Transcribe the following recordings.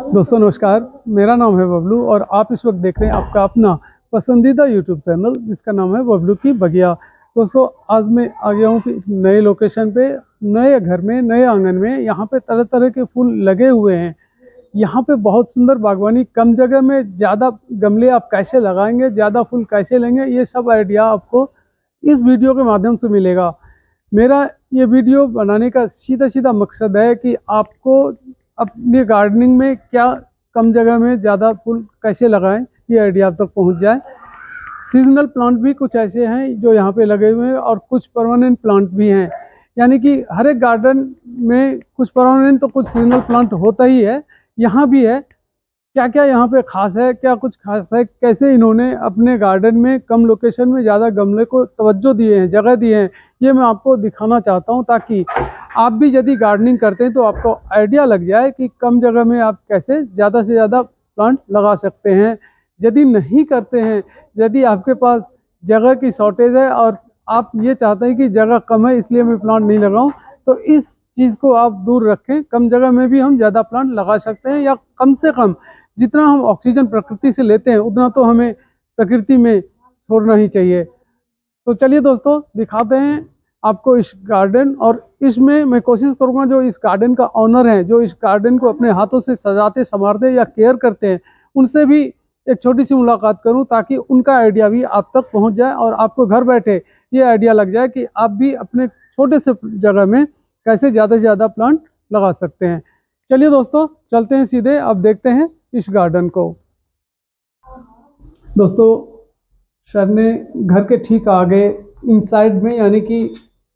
दोस्तों नमस्कार, मेरा नाम है बबलू और आप इस वक्त देख रहे हैं आपका अपना पसंदीदा यूट्यूब चैनल जिसका नाम है बबलू की बगिया। दोस्तों आज मैं आ गया हूँ कि नए लोकेशन पे, नए घर में, नए आंगन में। यहाँ पे तरह तरह के फूल लगे हुए हैं। यहाँ पे बहुत सुंदर बागवानी, कम जगह में ज़्यादा गमले आप कैसे लगाएंगे, ज़्यादा फूल कैसे लेंगे, ये सब आइडिया आपको इस वीडियो के माध्यम से मिलेगा। मेरा ये वीडियो बनाने का सीधा सीधा मकसद है कि आपको अपने गार्डनिंग में क्या कम जगह में ज़्यादा फूल कैसे लगाएं, ये आइडिया आप तक पहुंच जाए। सीजनल प्लांट भी कुछ ऐसे हैं जो यहाँ पे लगे हुए हैं और कुछ परमानेंट प्लांट भी हैं। यानी कि हर एक गार्डन में कुछ परमानेंट तो कुछ सीजनल प्लांट होता ही है, यहाँ भी है। क्या क्या यहाँ पे खास है, क्या कुछ खास है, कैसे इन्होंने अपने गार्डन में कम लोकेशन में ज़्यादा गमले को तवज्जो दिए हैं, जगह दिए हैं, ये मैं आपको दिखाना चाहता हूँ ताकि आप भी यदि गार्डनिंग करते हैं तो आपको आइडिया लग जाए कि कम जगह में आप कैसे ज़्यादा से ज़्यादा प्लांट लगा सकते हैं। यदि नहीं करते हैं, यदि आपके पास जगह की शॉर्टेज है और आप ये चाहते हैं कि जगह कम है इसलिए मैं प्लांट नहीं लगाऊं, तो इस चीज़ को आप दूर रखें। कम जगह में भी हम ज़्यादा प्लांट लगा सकते हैं, या कम से कम जितना हम ऑक्सीजन प्रकृति से लेते हैं उतना तो हमें प्रकृति में छोड़ना ही चाहिए। तो चलिए दोस्तों दिखाते हैं आपको इस गार्डन, और इसमें मैं कोशिश करूंगा जो इस गार्डन का ऑनर है, जो इस गार्डन को अपने हाथों से सजाते संवारते या केयर करते हैं, उनसे भी एक छोटी सी मुलाकात करूं ताकि उनका आइडिया भी आप तक पहुंच जाए और आपको घर बैठे ये आइडिया लग जाए कि आप भी अपने छोटे से जगह में कैसे ज़्यादा से ज़्यादा प्लांट लगा सकते हैं। चलिए दोस्तों चलते हैं सीधे, अब देखते हैं इस गार्डन को। दोस्तों सर ने घर के ठीक आगे इनसाइड में यानी कि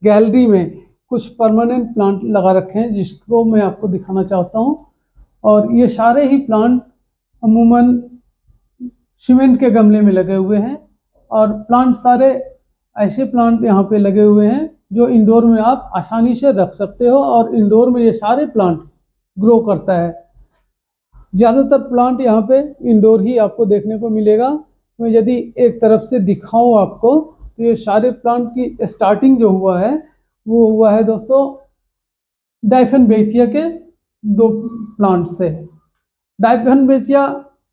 गैलरी में कुछ परमानेंट प्लांट लगा रखे हैं जिसको मैं आपको दिखाना चाहता हूं। और ये सारे ही प्लांट अमूमन सीमेंट के गमले में लगे हुए हैं, और प्लांट सारे ऐसे प्लांट यहाँ पे लगे हुए हैं जो इंडोर में आप आसानी से रख सकते हो, और इंडोर में ये सारे प्लांट ग्रो करता है। ज़्यादातर प्लांट यहाँ पे इंडोर ही आपको देखने को मिलेगा। मैं यदि एक तरफ से दिखाऊं आपको तो ये सारे प्लांट की स्टार्टिंग जो हुआ है वो हुआ है दोस्तों डायफेनबेचिया के दो प्लांट से। डायफेनबेचिया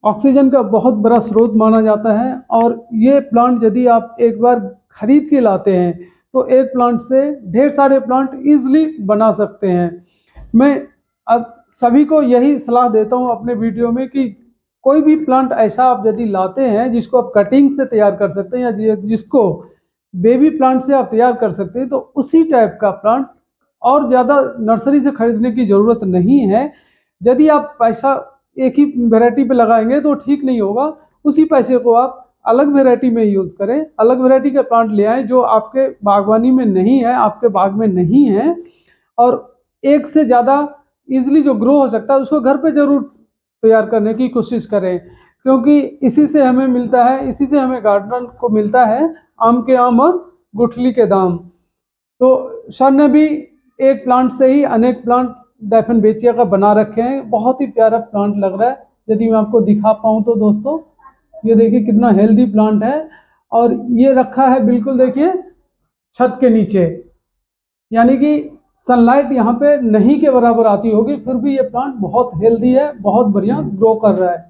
ऑक्सीजन का बहुत बड़ा स्रोत माना जाता है, और ये प्लांट यदि आप एक बार खरीद के लाते हैं तो एक प्लांट से ढेर सारे प्लांट इजीली बना सकते हैं। मैं अब सभी को यही सलाह देता हूं अपने वीडियो में कि कोई भी प्लांट ऐसा आप यदि लाते हैं जिसको आप कटिंग से तैयार कर सकते हैं या जिसको बेबी प्लांट से आप तैयार कर सकते हैं, तो उसी टाइप का प्लांट और ज़्यादा नर्सरी से खरीदने की ज़रूरत नहीं है। यदि आप पैसा एक ही वैरायटी पे लगाएंगे तो ठीक नहीं होगा। उसी पैसे को आप अलग वैरायटी में यूज़ करें, अलग वैरायटी के प्लांट ले आएँ जो आपके बागवानी में नहीं है, आपके बाग में नहीं है, और एक से ज़्यादा इजीली जो ग्रो हो सकता है उसको घर पे ज़रूर तैयार करने की कोशिश करें, क्योंकि इसी से हमें मिलता है, इसी से हमें गार्डन को मिलता है आम के आम और गुठली के दाम। तो सर ने भी एक प्लांट से ही अनेक प्लांट डायफेनबेचिया का बना रखे हैं। बहुत ही प्यारा प्लांट लग रहा है, यदि मैं आपको दिखा पाऊँ तो दोस्तों ये देखिए कितना हेल्दी प्लांट है, और ये रखा है बिल्कुल देखिए छत के नीचे, यानी कि सनलाइट यहाँ पे नहीं के बराबर आती होगी, फिर भी ये प्लांट बहुत हेल्दी है, बहुत बढ़िया ग्रो कर रहा है।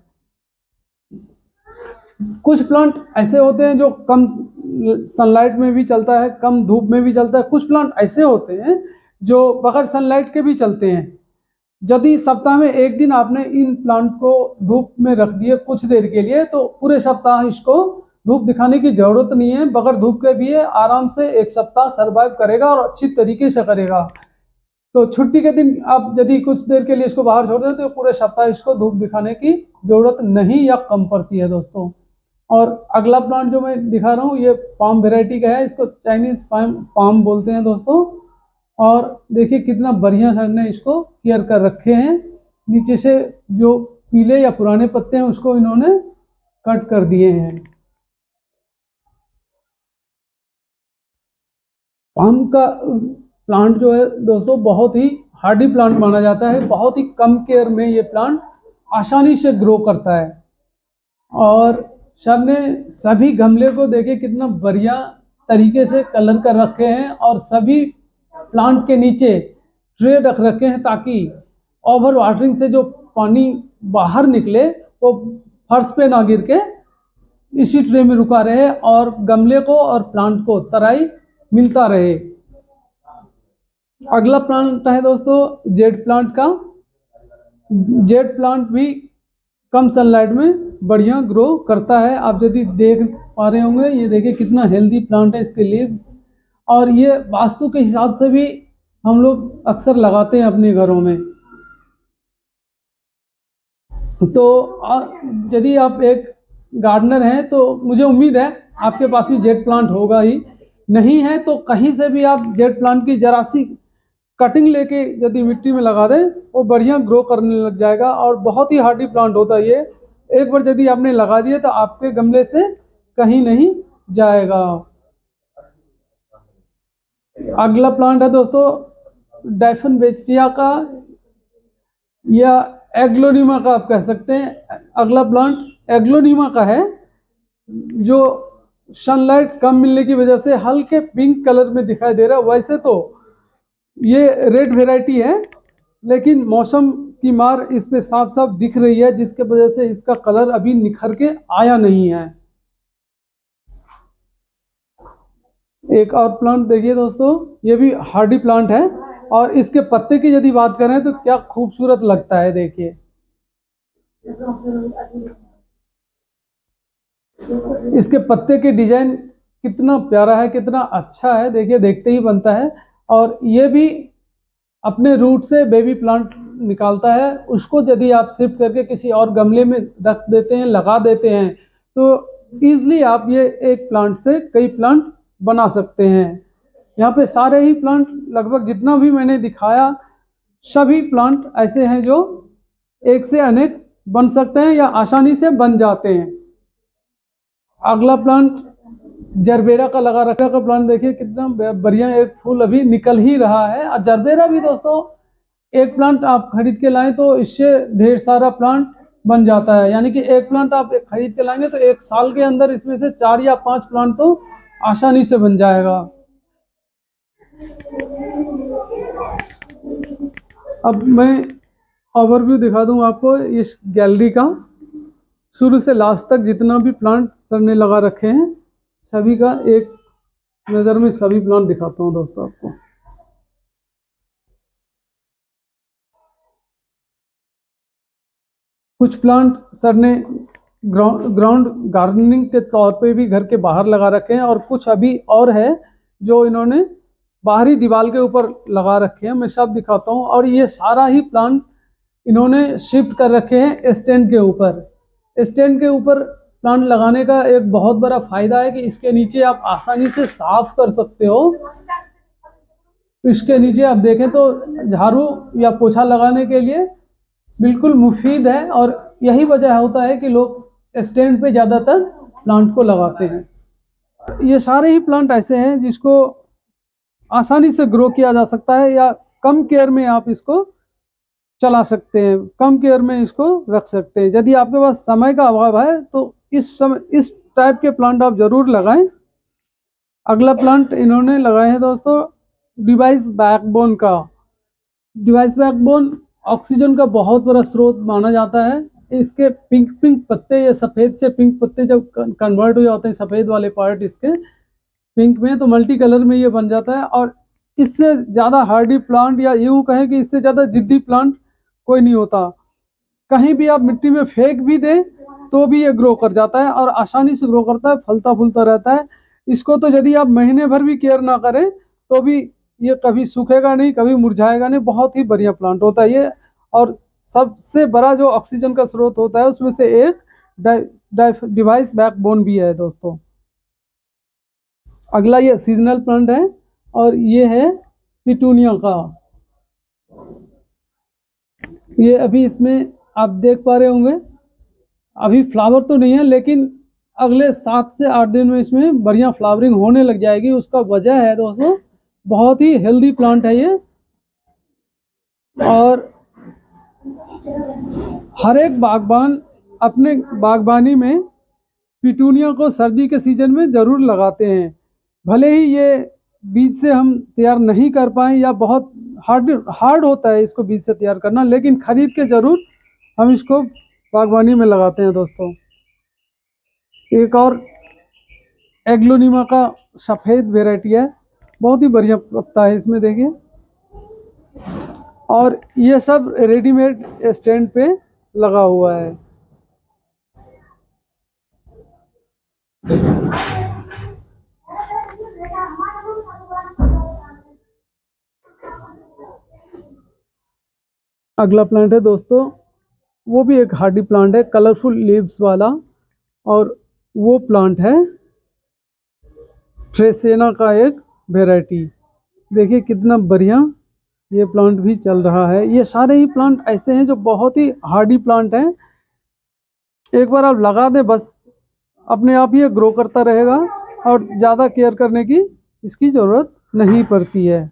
कुछ प्लांट ऐसे होते हैं जो कम सनलाइट में भी चलता है, कम धूप में भी चलता है। कुछ प्लांट ऐसे होते हैं जो बगैर सनलाइट के भी चलते हैं। यदि सप्ताह में एक दिन आपने इन प्लांट को धूप में रख दिए कुछ देर के लिए, तो पूरे सप्ताह इसको धूप दिखाने की जरूरत नहीं है। बगैर धूप के भी आराम से एक सप्ताह सर्वाइव करेगा और अच्छी तरीके से करेगा। तो छुट्टी के दिन आप यदि कुछ देर के लिए इसको बाहर छोड़ दें तो पूरे सप्ताह इसको धूप दिखाने की जरूरत नहीं या कम पड़ती है दोस्तों। और अगला प्लांट जो मैं दिखा रहा हूँ ये पाम वेराइटी का है, इसको चाइनीज पाम बोलते हैं दोस्तों। और देखिए कितना बढ़िया सर ने इसको केयर कर रखे हैं। नीचे से जो पीले या पुराने पत्ते हैं उसको इन्होंने कट कर दिए हैं। पाम का प्लांट जो है दोस्तों बहुत ही हार्डी प्लांट माना जाता है। बहुत ही कम केयर में ये प्लांट आसानी से ग्रो करता है। और सर ने सभी गमले को देखे कितना बढ़िया तरीके से कलर कर रखे हैं, और सभी प्लांट के नीचे ट्रे रख रखे हैं ताकि ओवर वाटरिंग से जो पानी बाहर निकले वो फर्श पे ना गिर के इसी ट्रे में रुका रहे और गमले को और प्लांट को तराई मिलता रहे। अगला प्लांट है दोस्तों जेड प्लांट का। जेड प्लांट भी कम सनलाइट में बढ़िया ग्रो करता है। आप यदि देख पा रहे होंगे, ये देखिए कितना हेल्दी प्लांट है, इसके लीव्स, और ये वास्तु के हिसाब से भी हम लोग अक्सर लगाते हैं अपने घरों में। तो यदि आप एक गार्डनर हैं तो मुझे उम्मीद है आपके पास भी जेड प्लांट होगा ही। नहीं है तो कहीं से भी आप जेड प्लांट की जरा सी कटिंग लेके यदि मिट्टी में लगा दें, वो बढ़िया ग्रो करने लग जाएगा और बहुत ही हार्डी प्लांट होता है ये। एक बार यदि आपने लगा दिए तो आपके गमले से कहीं नहीं जाएगा। अगला प्लांट है दोस्तों डायफिनबेचिया का या एग्लोनिमा का आप कह सकते हैं। अगला प्लांट एग्लोनिमा का है, जो सनलाइट कम मिलने की वजह से हल्के पिंक कलर में दिखाई दे रहा है। वैसे तो ये रेड वेराइटी है, लेकिन मौसम की मार इस पे साफ साफ दिख रही है, जिसके वजह से इसका कलर अभी निखर के आया नहीं है। एक और प्लांट देखिए दोस्तों, ये भी हार्डी प्लांट है और इसके पत्ते की यदि बात करें तो क्या खूबसूरत लगता है। देखिए इसके पत्ते के डिजाइन कितना प्यारा है, कितना अच्छा है, देखिए देखते ही बनता है। और ये भी अपने रूट से बेबी प्लांट निकालता है, उसको यदि आप शिफ्ट करके किसी और गमले में रख देते हैं, लगा देते हैं, तो ईजिली आप ये एक प्लांट से कई प्लांट बना सकते हैं। यहाँ पे सारे ही प्लांट लगभग जितना भी मैंने दिखाया, सभी प्लांट ऐसे हैं जो एक से अनेक बन सकते हैं या आसानी से बन जाते हैं। अगला प्लांट जरबेरा का लगा रखा का प्लांट देखिए कितना बढ़िया, एक फूल अभी निकल ही रहा है। और जरबेरा भी दोस्तों एक प्लांट आप खरीद के लाएं तो इससे ढेर सारा प्लांट बन जाता है। यानी कि एक प्लांट आप खरीद के लाएंगे तो एक साल के अंदर इसमें से 4 या 5 प्लांट तो आसानी से बन जाएगा। अब मैं ओवरव्यू दिखा दूं आपको इस गैलरी का, शुरू से लास्ट तक जितना भी प्लांट सर ने लगा रखे हैं सभी का एक नज़र में सभी प्लांट दिखाता हूं दोस्तों आपको। कुछ प्लांट सर ने ग्राउंड गार्डनिंग के तौर पे भी घर के बाहर लगा रखे हैं और कुछ अभी और है जो इन्होंने बाहरी दीवार के ऊपर लगा रखे हैं। मैं सब दिखाता हूँ। और ये सारा ही प्लांट इन्होंने शिफ्ट कर रखे हैं स्टैंड के ऊपर। स्टैंड के ऊपर प्लांट लगाने का एक बहुत बड़ा फायदा है कि इसके नीचे आप आसानी से साफ कर सकते हो। इसके नीचे आप देखें तो झाड़ू या पोछा लगाने के लिए बिल्कुल मुफीद है, और यही वजह होता है कि लोग स्टैंड पे ज़्यादातर प्लांट को लगाते हैं। ये सारे ही प्लांट ऐसे हैं जिसको आसानी से ग्रो किया जा सकता है या कम केयर में आप इसको चला सकते हैं, कम केयर में इसको रख सकते हैं। यदि आपके पास समय का अभाव है तो इस टाइप के प्लांट आप जरूर लगाएं। अगला प्लांट इन्होंने लगाए हैं दोस्तों डिवाइस बैकबोन का। डिवाइस बैकबोन ऑक्सीजन का बहुत बड़ा स्रोत माना जाता है। इसके पिंक पिंक पत्ते या सफ़ेद से पिंक पत्ते जब कन्वर्ट हो जाते हैं, सफ़ेद वाले पार्ट इसके पिंक में, तो मल्टी कलर में ये बन जाता है। और इससे ज़्यादा हार्डी प्लांट या यूँ कहें कि इससे ज़्यादा जिद्दी प्लांट कोई नहीं होता। कहीं भी आप मिट्टी में फेंक भी दें तो भी ये ग्रो कर जाता है और आसानी से ग्रो करता है, फलता फूलता रहता है। इसको तो यदि आप महीने भर भी केयर ना करें तो भी ये कभी सूखेगा नहीं, कभी मुरझाएगा नहीं। बहुत ही बढ़िया प्लांट होता है ये। और सबसे बड़ा जो ऑक्सीजन का स्रोत होता है उसमें से एक डिवाइस बैकबोन भी है दोस्तों। अगला ये सीजनल प्लांट है और ये है पिटूनिया का। ये अभी इसमें आप देख पा रहे होंगे अभी फ्लावर तो नहीं है, लेकिन अगले 7 से 8 दिन में इसमें बढ़िया फ्लावरिंग होने लग जाएगी। उसका वजह है दोस्तों बहुत ही हेल्दी प्लांट है ये। और हर एक बागबान अपने बागबानी में पिटूनिया को सर्दी के सीजन में ज़रूर लगाते हैं। भले ही ये बीज से हम तैयार नहीं कर पाएँ या बहुत हार्ड होता है इसको बीज से तैयार करना, लेकिन ख़रीद के ज़रूर हम इसको बागवानी में लगाते हैं दोस्तों। एक और एग्लोनिमा का सफ़ेद वेराइटी है, बहुत ही बढ़िया पत्ता है इसमें, देखिए। और ये सब रेडीमेड स्टैंड पे लगा हुआ है। अगला प्लांट है दोस्तों, वो भी एक हार्डी प्लांट है, कलरफुल लीव्स वाला। और वो प्लांट है ट्रेसेना का एक वेराइटी। देखिए कितना बढ़िया ये प्लांट भी चल रहा है। ये सारे ही प्लांट ऐसे हैं जो बहुत ही हार्डी प्लांट हैं। एक बार आप लगा दें बस, अपने आप ये ग्रो करता रहेगा और ज़्यादा केयर करने की इसकी ज़रूरत नहीं पड़ती है।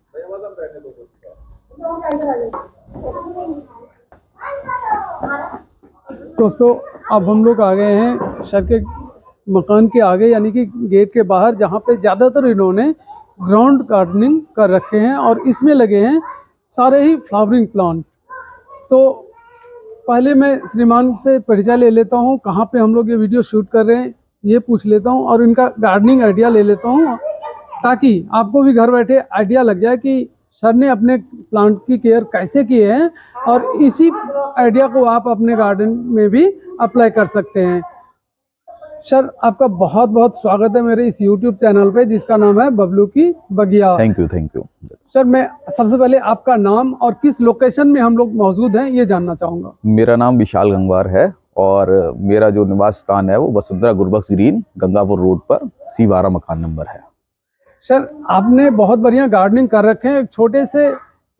दोस्तों अब हम लोग आ गए हैं सर के मकान के आगे, यानी कि गेट के बाहर, जहाँ पे ज़्यादातर इन्होंने ग्राउंड गार्डनिंग कर रखे हैं और इसमें लगे हैं सारे ही फ्लावरिंग प्लांट। तो पहले मैं श्रीमान से परिचय ले लेता हूँ, कहाँ पे हम लोग ये वीडियो शूट कर रहे हैं ये पूछ लेता हूँ और इनका गार्डनिंग आइडिया ले लेता हूँ, ताकि आपको भी घर बैठे आइडिया लग जाए कि सर ने अपने प्लांट की केयर कैसे किए हैं, और इसी आइडिया को आप अपने गार्डन में भी अप्लाई कर सकते हैं। सर आपका बहुत बहुत स्वागत है मेरे इस YouTube चैनल पे, जिसका नाम है बबलू की बगिया। थैंक यू सर, मैं सबसे पहले आपका नाम और किस लोकेशन में हम लोग मौजूद हैं ये जानना चाहूँगा। मेरा नाम विशाल गंगवार है और मेरा जो निवास स्थान है वो वसुंधरा गुरबख्श ग्रीन, गंगापुर रोड पर C12 मकान नंबर है। सर आपने बहुत बढ़िया गार्डनिंग कर रखे हैं, एक छोटे से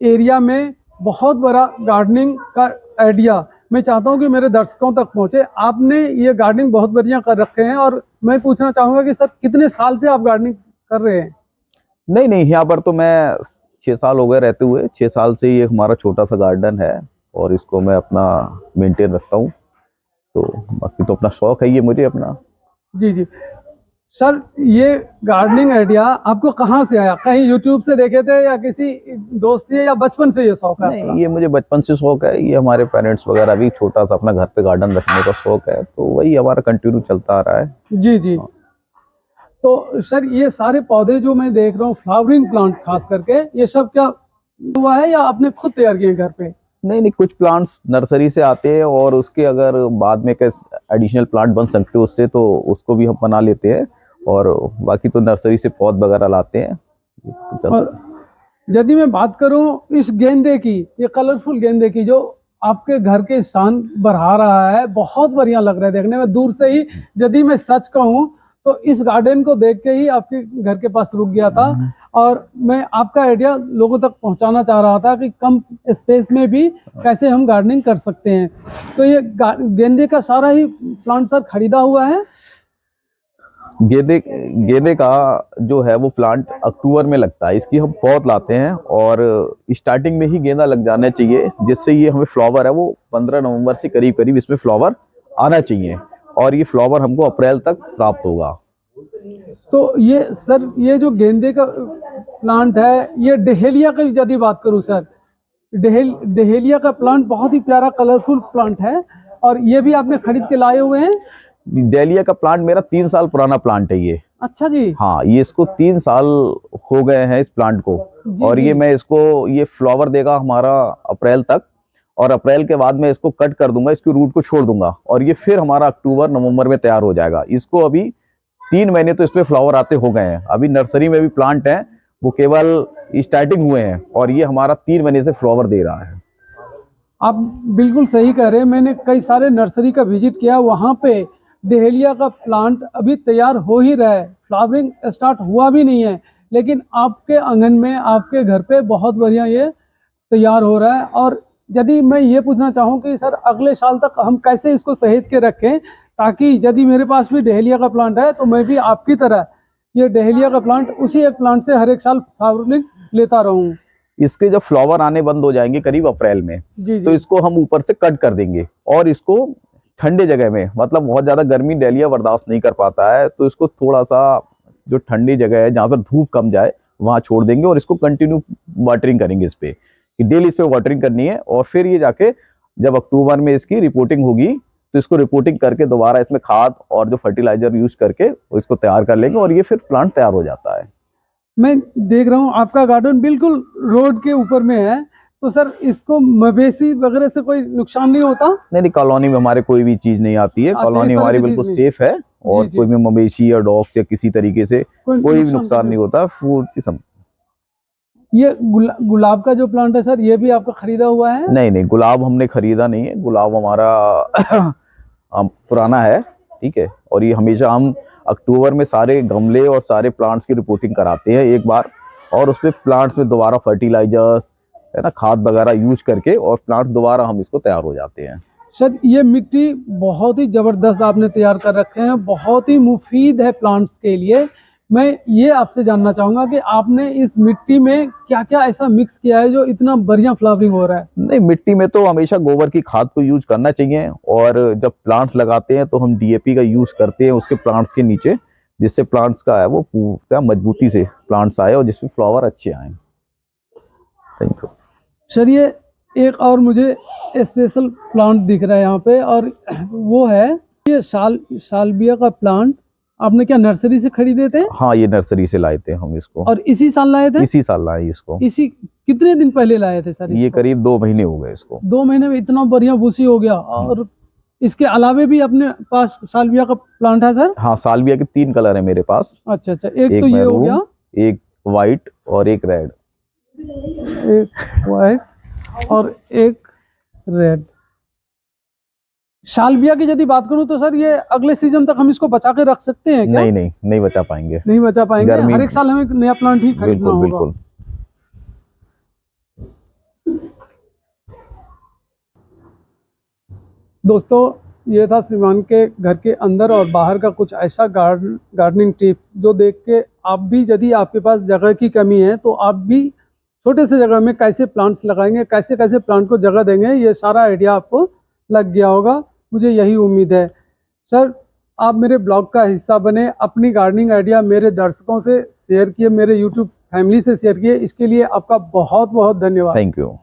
एरिया में बहुत बड़ा गार्डनिंग का आइडिया मैं चाहता हूं कि मेरे दर्शकों तक पहुंचे। आपने ये गार्डनिंग बहुत बढ़िया कर रखे हैं और मैं पूछना चाहूंगा कि सर कितने साल से आप गार्डनिंग कर रहे हैं? नहीं, यहाँ पर तो मैं 6 साल हो गए रहते हुए। 6 साल से ये हमारा छोटा सा गार्डन है और इसको मैं अपना मेंटेन रखता हूँ। तो बाकी तो अपना शौक है ये मुझे अपना। जी जी सर, ये गार्डनिंग आइडिया आपको कहाँ से आया? कहीं यूट्यूब से देखे थे या किसी दोस्त से, या बचपन से ये शौक है? नहीं, ये मुझे बचपन से शौक है। ये हमारे पेरेंट्स वगैरह भी छोटा सा अपना घर पे गार्डन रखने का शौक है, तो वही हमारा कंटिन्यू चलता आ रहा है। जी जी। तो सर ये सारे पौधे जो मैं देख रहा हूँ, फ्लावरिंग प्लांट खास करके, ये सब क्या हुआ है या आपने खुद तैयार किए घर पे? नहीं, कुछ प्लांट्स नर्सरी से आते हैं और उसके अगर बाद में एडिशनल प्लांट बन सकते हैं उससे, तो उसको भी हम बना लेते हैं। और बाकी तो नर्सरी से पौध वगैरह लाते हैं। और यदि मैं बात करूं इस गेंदे की, ये कलरफुल गेंदे की जो आपके घर के स्थान बढ़ा रहा है, बहुत बढ़िया लग रहा है देखने में। दूर से ही यदि मैं सच कहूं तो इस गार्डन को देख के ही आपके घर के पास रुक गया था और मैं आपका आइडिया लोगों तक पहुंचाना चाह रहा था कि कम स्पेस में भी कैसे हम गार्डनिंग कर सकते हैं। तो ये गेंदे का सारा ही प्लांट सर खरीदा हुआ है? गेंदे का जो है वो प्लांट अक्टूबर में लगता है। इसकी हम पौध लाते हैं और स्टार्टिंग में ही गेंदा लग जाना चाहिए, जिससे ये हमें फ्लावर है वो 15 नवंबर से करीब करीब इसमें फ्लावर आना चाहिए और ये फ्लावर हमको अप्रैल तक प्राप्त होगा। तो ये सर, ये जो गेंदे का प्लांट है, ये डहेलिया की यदि बात करूं सर, डहेलिया का प्लांट बहुत ही प्यारा कलरफुल प्लांट है और ये भी आपने खरीद के लाए हुए हैं? डहेलिया का प्लांट मेरा 3 साल पुराना प्लांट है ये। अच्छा जी। हाँ, ये इसको 3 साल हो गए हैं इस प्लांट को। और ये मैं इसको, ये फ्लावर देगा हमारा अप्रैल तक और अप्रैल के बाद मैं इसको कट कर दूंगा, इसकी रूट को छोड़ दूंगा और ये फिर हमारा अक्टूबर नवंबर में तैयार हो जाएगा। इसको अभी 3 महीने तो इसमें फ्लावर आते हो गए हैं। अभी नर्सरी में भी प्लांट हैं, वो केवल स्टार्टिंग हुए हैं और ये हमारा 3 महीने से फ्लावर दे रहा है। आप बिल्कुल सही कह रहे हैं। मैंने कई सारे नर्सरी का विजिट किया, वहाँ पे डहेलिया का प्लांट अभी तैयार हो ही रहा है, फ्लावरिंग स्टार्ट हुआ भी नहीं है, लेकिन आपके आंगन में, आपके घर पे बहुत बढ़िया ये तैयार हो रहा है। और यदि मैं ये पूछना चाहूँ कि सर अगले साल तक हम कैसे इसको सहेज के रखें, ताकि यदि मेरे पास भी डहेलिया का प्लांट है तो मैं भी आपकी तरह ये डहेलिया का प्लांट उसी एक प्लांट से हर एक साल फ्लावरिंग लेता रहूं। इसके जब फ्लावर आने बंद हो जाएंगे करीब अप्रैल में, तो इसको हम ऊपर से कट कर देंगे और इसको ठंडे जगह में, मतलब बहुत ज्यादा गर्मी डहेलिया बर्दाश्त नहीं कर पाता है, तो इसको थोड़ा सा जो ठंडी जगह है जहाँ पर धूप कम जाए वहां छोड़ देंगे और इसको कंटिन्यू वाटरिंग करेंगे। इस पे डेली इस पे वाटरिंग करनी है और फिर ये जाके जब अक्टूबर में इसकी रिपोर्टिंग होगी तो इसको रिपोर्टिंग करके दोबारा इसमें खाद और जो फर्टिलाइजर यूज करके इसको तैयार कर लेंगे और ये फिर प्लांट तैयार हो जाता है। मैं देख रहा हूँ आपका गार्डन बिल्कुल रोड के ऊपर में है, तो सर इसको मवेशी वगैरह से कोई नुकसान नहीं होता? नहीं, कॉलोनी में हमारे कोई भी चीज नहीं आती है। अच्छा, कॉलोनी इस तरह हमारी की बिल्कुल चीज नहीं। सेफ है और जी, जी। कोई भी मवेशी या डॉग्स या किसी तरीके से कोई भी नुकसान नहीं होता। फूड की ये गुलाब का जो प्लांट है सर, ये भी आपका खरीदा हुआ है? नहीं, गुलाब हमने खरीदा नहीं है। गुलाब हमारा पुराना है, ठीक है। और ये हमेशा हम अक्टूबर में सारे गमले और सारे प्लांट्स की रिपोर्टिंग कराते हैं एक बार, और उसमें प्लांट्स में दोबारा फर्टिलाइजर्स है ना, खाद वगैरह यूज करके और प्लांट्स दोबारा हम इसको तैयार हो जाते हैं। सर ये मिट्टी बहुत ही ज़बरदस्त आपने तैयार कर रखे हैं, बहुत ही मुफीद है प्लांट्स के लिए। मैं ये आपसे जानना चाहूँगा कि आपने इस मिट्टी में क्या क्या ऐसा मिक्स किया है जो इतना बढ़िया फ्लावरिंग हो रहा है? नहीं, मिट्टी में तो हमेशा गोबर की खाद को यूज करना चाहिए, और जब प्लांट्स लगाते हैं तो हम डीएपी का यूज करते हैं उसके प्लांट्स के नीचे, जिससे प्लांट्स का है वो पूरा मजबूती से प्लांट्स आए और जिसमें फ्लावर अच्छे आए। थैंक यू सर ये एक और मुझे स्पेशल प्लांट दिख रहा है यहाँ पे, और वो है ये सालविया का प्लांट। आपने क्या नर्सरी से खरीदे थे? हाँ, ये नर्सरी से लाए थे हम इसको, और इसी साल लाए थे? इसी साल लाए इसको। इसी कितने दिन पहले लाए थे सर ये इसको? करीब 2 महीने हो गए इसको। 2 महीने में इतना बढ़िया भूसी हो गया। और इसके अलावे भी अपने पास सालविया का प्लांट है सर? हाँ, सालविया के 3 कलर है मेरे पास। अच्छा, एक तो ये हो गया, एक वाइट और एक रेड। एक वाइट और एक रेड। सालविया की यदि बात करूं तो सर ये अगले सीजन तक हम इसको बचा के रख सकते हैं क्या? नहीं बचा पाएंगे। नहीं बचा पाएंगे, हर एक साल हमें नया प्लांट ही खरीदना होगा। बिल्कुल। दोस्तों, ये था श्रीमान के घर के अंदर और बाहर का कुछ ऐसा गार्डनिंग टिप्स जो देख के आप भी, यदि आपके पास जगह की कमी है तो आप भी छोटे से जगह में कैसे प्लांट्स लगाएंगे, कैसे कैसे प्लांट को जगह देंगे, ये सारा आइडिया आपको लग गया होगा, मुझे यही उम्मीद है। सर आप मेरे ब्लॉग का हिस्सा बने, अपनी गार्डनिंग आइडिया मेरे दर्शकों से शेयर किए, मेरे यूट्यूब फैमिली से शेयर किए, इसके लिए आपका बहुत बहुत धन्यवाद। Thank you.